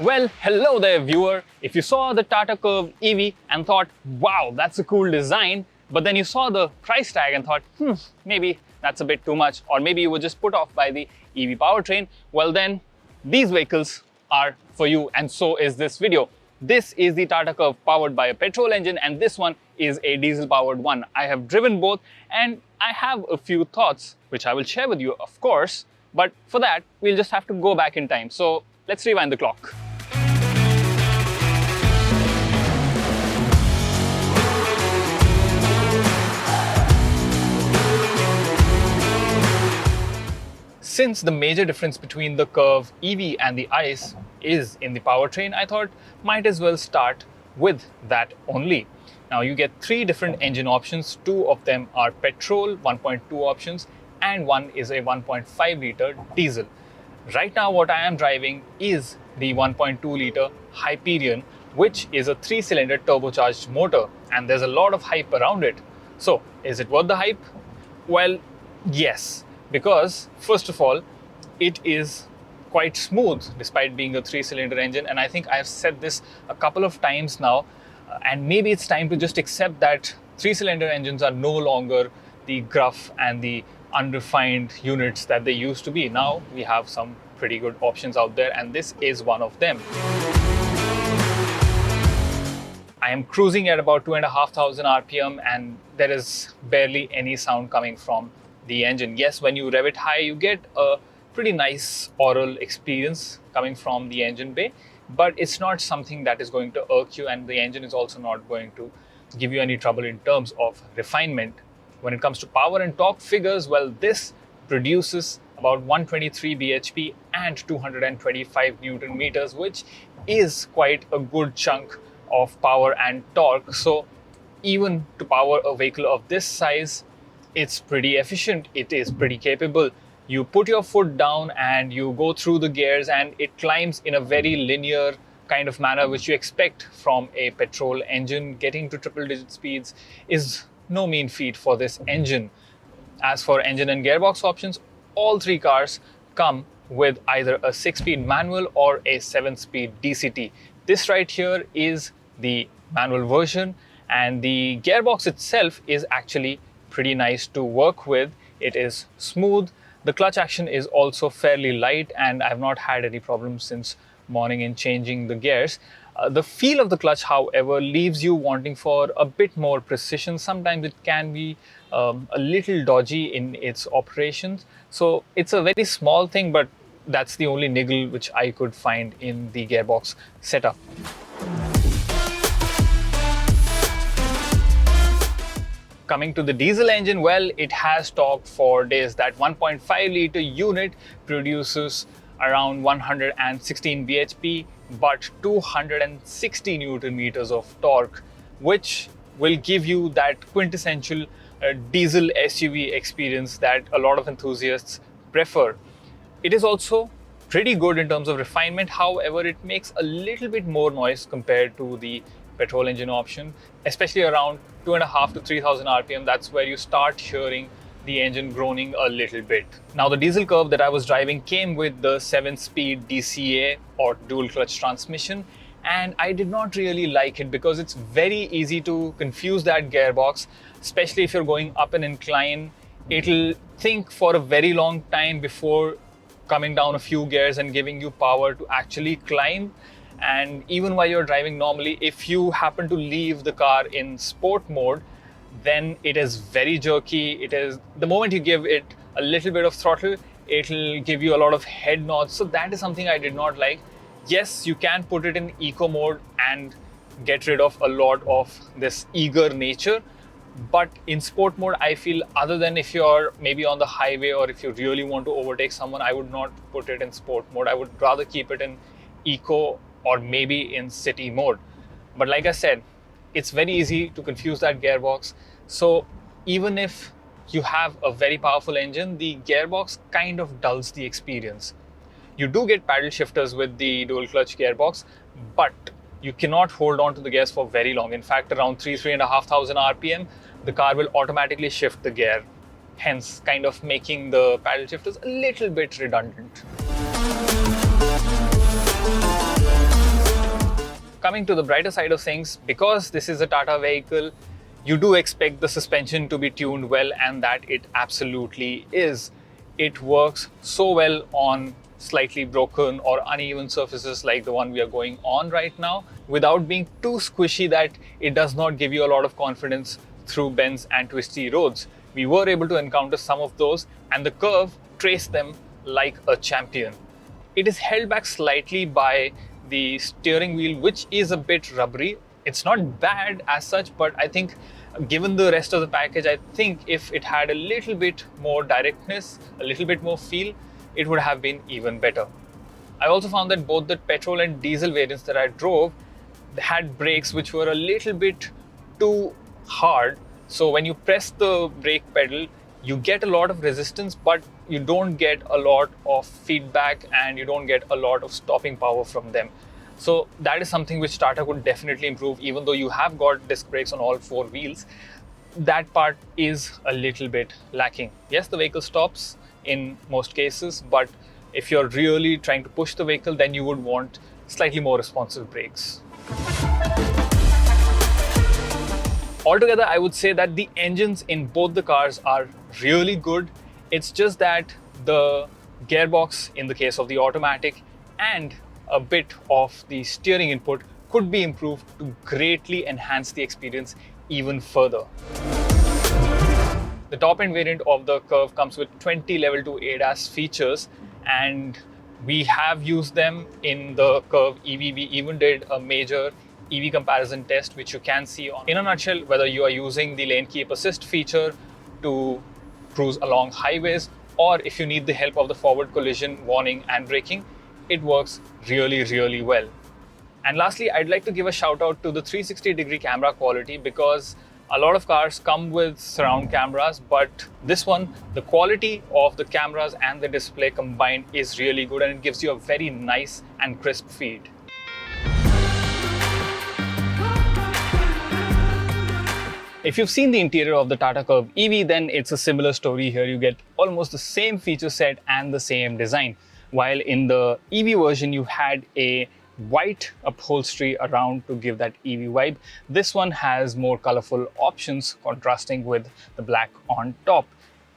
Well, hello there viewer. If you saw the Tata Curvv EV and thought, wow, that's a cool design, but then you saw the price tag and thought, maybe that's a bit too much, or maybe you were just put off by the EV powertrain, well then, these vehicles are for you, and so is this video. This is the Tata Curvv powered by a petrol engine, and this one is a diesel powered one. I have driven both and I have a few thoughts which I will share with you, of course, but for that we'll just have to go back in time. So let's rewind the clock. Since the major difference between the Curvv EV and the ICE is in the powertrain, I thought might as well start with that only. Now you get three different engine options. Two of them are petrol 1.2 options and one is a 1.5 litre diesel. Right now what I am driving is the 1.2 litre Hyperion, which is a 3-cylinder turbocharged motor, and there's a lot of hype around it. So is it worth the hype? Well, yes. Because first of all, it is quite smooth despite being a 3-cylinder engine, and I think I've said this a couple of times now, and maybe it's time to just accept that 3-cylinder engines are no longer the gruff and the unrefined units that they used to be. Now we have some pretty good options out there, and this is one of them. I am cruising at about 2,500 RPM and there is barely any sound coming from the engine. Yes, when you rev it high, you get a pretty nice aural experience coming from the engine bay, but it's not something that is going to irk you, and the engine is also not going to give you any trouble in terms of refinement. When it comes to power and torque figures, well, this produces about 123 bhp and 225 Newton meters, which is quite a good chunk of power and torque. So even to power a vehicle of this size, it's pretty efficient, it is pretty capable. You put your foot down and you go through the gears and it climbs in a very linear kind of manner, which you expect from a petrol engine. Getting to triple-digit speeds is no mean feat for this engine. As for engine and gearbox options, all three cars come with either a 6-speed manual or a 7-speed DCT. This right here is the manual version, and the gearbox itself is actually pretty nice to work with. It is smooth. The clutch action is also fairly light, and I've not had any problems since morning in changing the gears. The feel of the clutch, however, leaves you wanting for a bit more precision. Sometimes it can be a little dodgy in its operations. So it's a very small thing, but that's the only niggle which I could find in the gearbox setup. Coming to the diesel engine, well, it has torque for days. That 1.5 litre unit produces around 116 bhp, but 260 Newton meters of torque, which will give you that quintessential diesel SUV experience that a lot of enthusiasts prefer. It is also pretty good in terms of refinement. However, it makes a little bit more noise compared to the petrol engine option, especially around 2,500 to 3,000 RPM. That's where you start hearing the engine groaning a little bit. Now, the diesel Curvv that I was driving came with the 7-speed DCA or dual clutch transmission, and I did not really like it because it's very easy to confuse that gearbox, especially if you're going up an incline. It'll think for a very long time before coming down a few gears and giving you power to actually climb. And even while you're driving normally, if you happen to leave the car in sport mode, then it is very jerky. It is, the moment you give it a little bit of throttle, it'll give you a lot of head nods. So that is something I did not like. Yes, you can put it in eco mode and get rid of a lot of this eager nature. But in sport mode, I feel, other than if you're maybe on the highway or if you really want to overtake someone, I would not put it in sport mode. I would rather keep it in eco or maybe in city mode. But like I said, it's very easy to confuse that gearbox. So even if you have a very powerful engine, the gearbox kind of dulls the experience. You do get paddle shifters with the dual clutch gearbox, but you cannot hold on to the gears for very long. In fact, around 3,500 RPM, the car will automatically shift the gear, hence kind of making the paddle shifters a little bit redundant. Coming to the brighter side of things, because this is a Tata vehicle, you do expect the suspension to be tuned well, and that it absolutely is. It works so well on slightly broken or uneven surfaces like the one we are going on right now, without being too squishy that it does not give you a lot of confidence through bends and twisty roads. We were able to encounter some of those, and the Curvv traced them like a champion. It is held back slightly by the steering wheel, which is a bit rubbery. It's not bad as such, but I think given the rest of the package, I think if it had a little bit more directness, a little bit more feel, it would have been even better. I also found that both the petrol and diesel variants that I drove had brakes which were a little bit too hard. So when you press the brake pedal, you get a lot of resistance, but you don't get a lot of feedback and you don't get a lot of stopping power from them. So that is something which Tata could definitely improve. Even though you have got disc brakes on all four wheels, that part is a little bit lacking. Yes, the vehicle stops in most cases, but if you're really trying to push the vehicle, then you would want slightly more responsive brakes. Altogether, I would say that the engines in both the cars are really good. It's just that the gearbox in the case of the automatic and a bit of the steering input could be improved to greatly enhance the experience even further. The top end variant of the Curvv comes with 20 level 2 ADAS features, and we have used them in the Curvv EV. We even did a major EV comparison test, which you can see on. In a nutshell, whether you are using the lane keep assist feature to cruise along highways, or if you need the help of the forward collision warning and braking, it works really, really well. And lastly, I'd like to give a shout out to the 360-degree camera quality, because a lot of cars come with surround cameras, but this one, the quality of the cameras and the display combined is really good, and it gives you a very nice and crisp feed. If you've seen the interior of the Tata Curvv EV, then it's a similar story here. You get almost the same feature set and the same design. While in the EV version, you had a white upholstery around to give that EV vibe, this one has more colorful options contrasting with the black on top.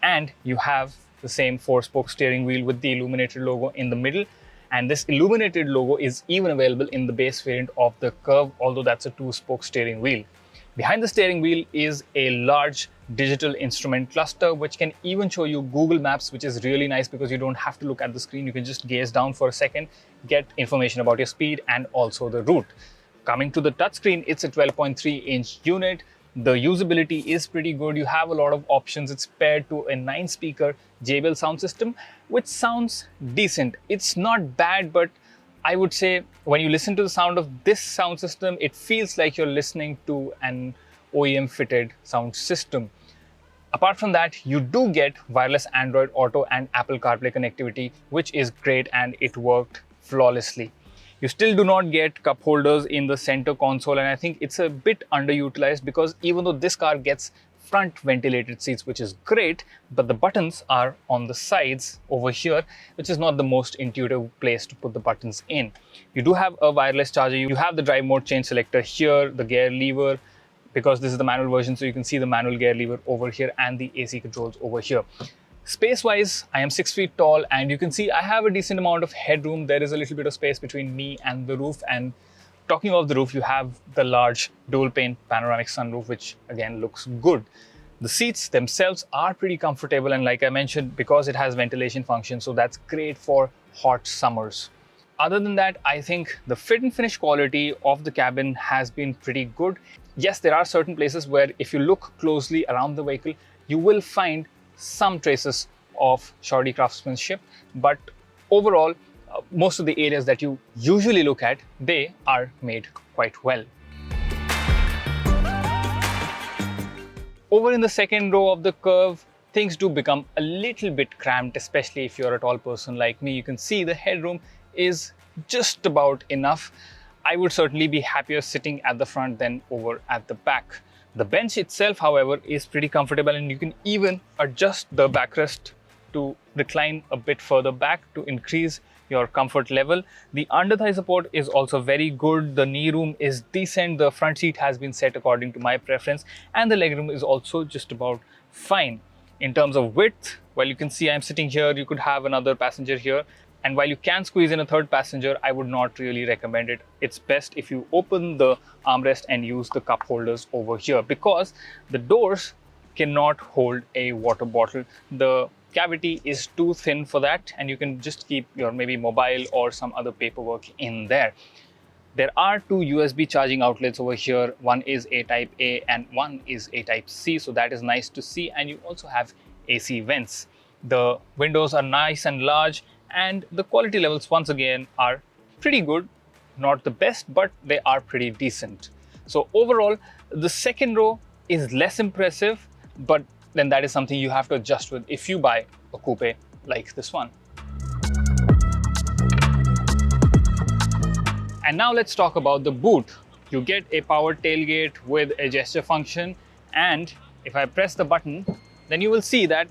And you have the same 4-spoke steering wheel with the illuminated logo in the middle. And this illuminated logo is even available in the base variant of the Curvv, although that's a 2-spoke steering wheel. Behind the steering wheel is a large digital instrument cluster, which can even show you Google Maps, which is really nice because you don't have to look at the screen. You can just gaze down for a second, get information about your speed and also the route. Coming to the touchscreen, it's a 12.3-inch unit. The usability is pretty good. You have a lot of options. It's paired to a 9-speaker JBL sound system, which sounds decent. It's not bad, but I would say when you listen to the sound of this sound system, it feels like you're listening to an OEM fitted sound system. Apart from that, you do get wireless Android Auto and Apple CarPlay connectivity, which is great, and it worked flawlessly. You still do not get cup holders in the center console, and I think it's a bit underutilized because even though this car gets front ventilated seats, which is great, but the buttons are on the sides over here, which is not the most intuitive place to put the buttons in. You do have a wireless charger. You have the drive mode change selector here, the gear lever, because this is the manual version, so you can see the manual gear lever over here and the AC controls over here. Space-wise, I am 6 feet tall, and you can see I have a decent amount of headroom. There is a little bit of space between me and the roof, and talking of the roof, you have the large dual-pane panoramic sunroof, which again looks good. The seats themselves are pretty comfortable, and like I mentioned, because it has ventilation function, so that's great for hot summers. Other than that, I think the fit and finish quality of the cabin has been pretty good. Yes, there are certain places where if you look closely around the vehicle, you will find some traces of shoddy craftsmanship, but overall, most of the areas that you usually look at, they are made quite well. Over in the second row of the Curvv, things do become a little bit cramped, especially if you're a tall person like me. You can see the headroom is just about enough. I would certainly be happier sitting at the front than over at the back. The bench itself, however, is pretty comfortable, and you can even adjust the backrest to recline a bit further back to increase your comfort level. The under thigh support is also very good. The knee room is decent. The front seat has been set according to my preference, and the leg room is also just about fine. In terms of width, well, you can see I'm sitting here. You could have another passenger here. And while you can squeeze in a third passenger, I would not really recommend it. It's best if you open the armrest and use the cup holders over here, because the doors cannot hold a water bottle. The cavity is too thin for that, and you can just keep your maybe mobile or some other paperwork in there. There are two USB charging outlets over here. One is a type A and one is a type C. So that is nice to see. And you also have AC vents. The windows are nice and large, and the quality levels once again are pretty good. Not the best, but they are pretty decent. So overall, the second row is less impressive, but then that is something you have to adjust with if you buy a coupe like this one. And now let's talk about the boot. You get a power tailgate with a gesture function, and if I press the button, then you will see that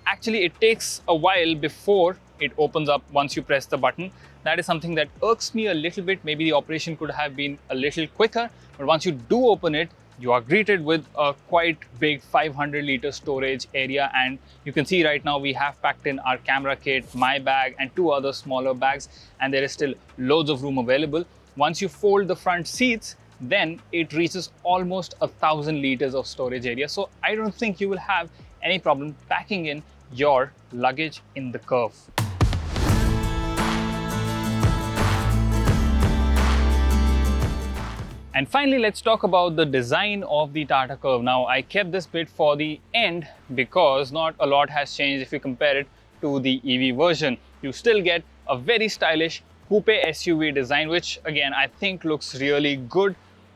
actually it takes a while before it opens up once you press the button. That is something that irks me a little bit. Maybe the operation could have been a little quicker, but once you do open it, you are greeted with a quite big 500-liter storage area. And you can see right now we have packed in our camera kit, my bag, and two other smaller bags, and there is still loads of room available. Once you fold the front seats, then it reaches almost 1,000 liters of storage area. So I don't think you will have any problem packing in your luggage in the Curvv. And finally, let's talk about the design of the Tata Curvv. Now, I kept this bit for the end because not a lot has changed if you compare it to the EV version. You still get a very stylish coupe SUV design, which again, I think looks really good.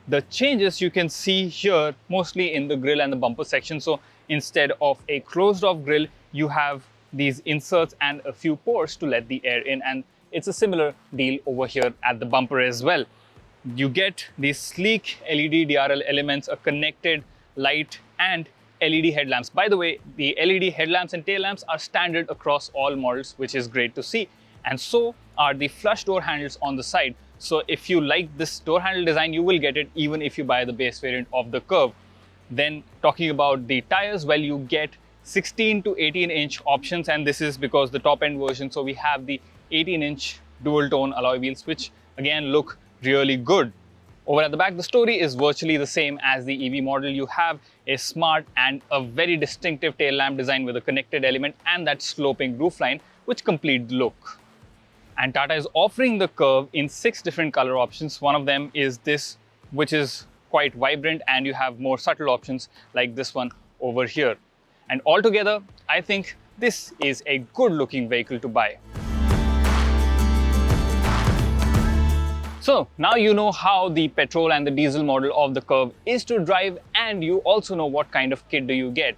The changes you can see here mostly in the grille and the bumper section. So instead of a closed off grille, you have these inserts and a few pores to let the air in. And it's a similar deal over here at the bumper as well. You get these sleek LED DRL elements, a connected light, and LED headlamps. By the way, the LED headlamps and tail lamps are standard across all models, which is great to see. And so are the flush door handles on the side. So if you like this door handle design, you will get it even if you buy the base variant of the Curvv. Then talking about the tires, well, you get 16 to 18-inch options, and this is because the top end version. So we have the 18-inch dual tone alloy wheels, which again look really good. Over at the back, the story is virtually the same as the EV model. You have a smart and a very distinctive tail lamp design with a connected element and that sloping roofline, which complete the look. And Tata is offering the Curvv in 6 different color options. One of them is this, which is quite vibrant, and you have more subtle options like this one over here. And altogether, I think this is a good looking vehicle to buy. So now you know how the petrol and the diesel model of the Curvv is to drive, and you also know what kind of kit do you get.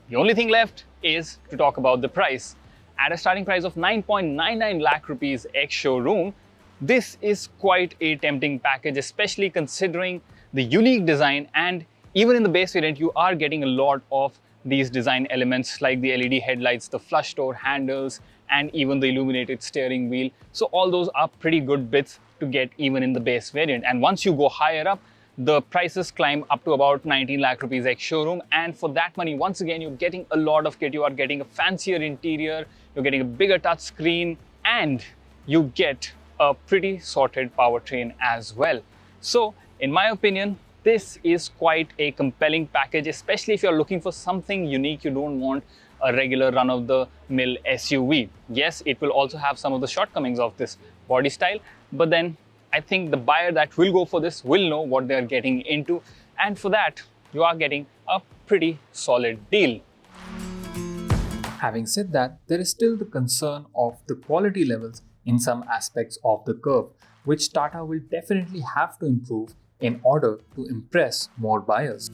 The only thing left is to talk about the price. At a starting price of 9.99 lakh rupees ex-showroom, this is quite a tempting package, especially considering the unique design, and even in the base variant, you are getting a lot of these design elements like the LED headlights, the flush door handles, and even the illuminated steering wheel. So all those are pretty good bits to get even in the base variant. And once you go higher up, the prices climb up to about 19 lakh rupees ex-showroom. And for that money, once again, you're getting a lot of kit. You are getting a fancier interior, you're getting a bigger touch screen, and you get a pretty sorted powertrain as well. So in my opinion, this is quite a compelling package, especially if you're looking for something unique. You don't want a regular run-of-the-mill SUV. Yes, it will also have some of the shortcomings of this body style, but then I think the buyer that will go for this will know what they're getting into, and for that, you are getting a pretty solid deal. Having said that, there is still the concern of the quality levels in some aspects of the Curvv, which Tata will definitely have to improve in order to impress more buyers.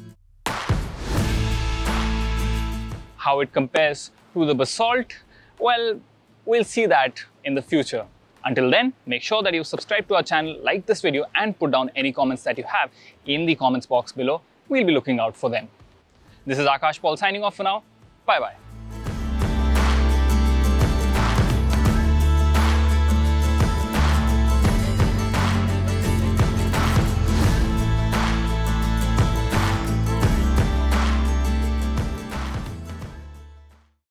How it compares to the Basalt, well, we'll see that in the future. Until then, make sure that you subscribe to our channel, like this video, and put down any comments that you have in the comments box below. We'll be looking out for them. This is Aakash Paul signing off for now. Bye-bye.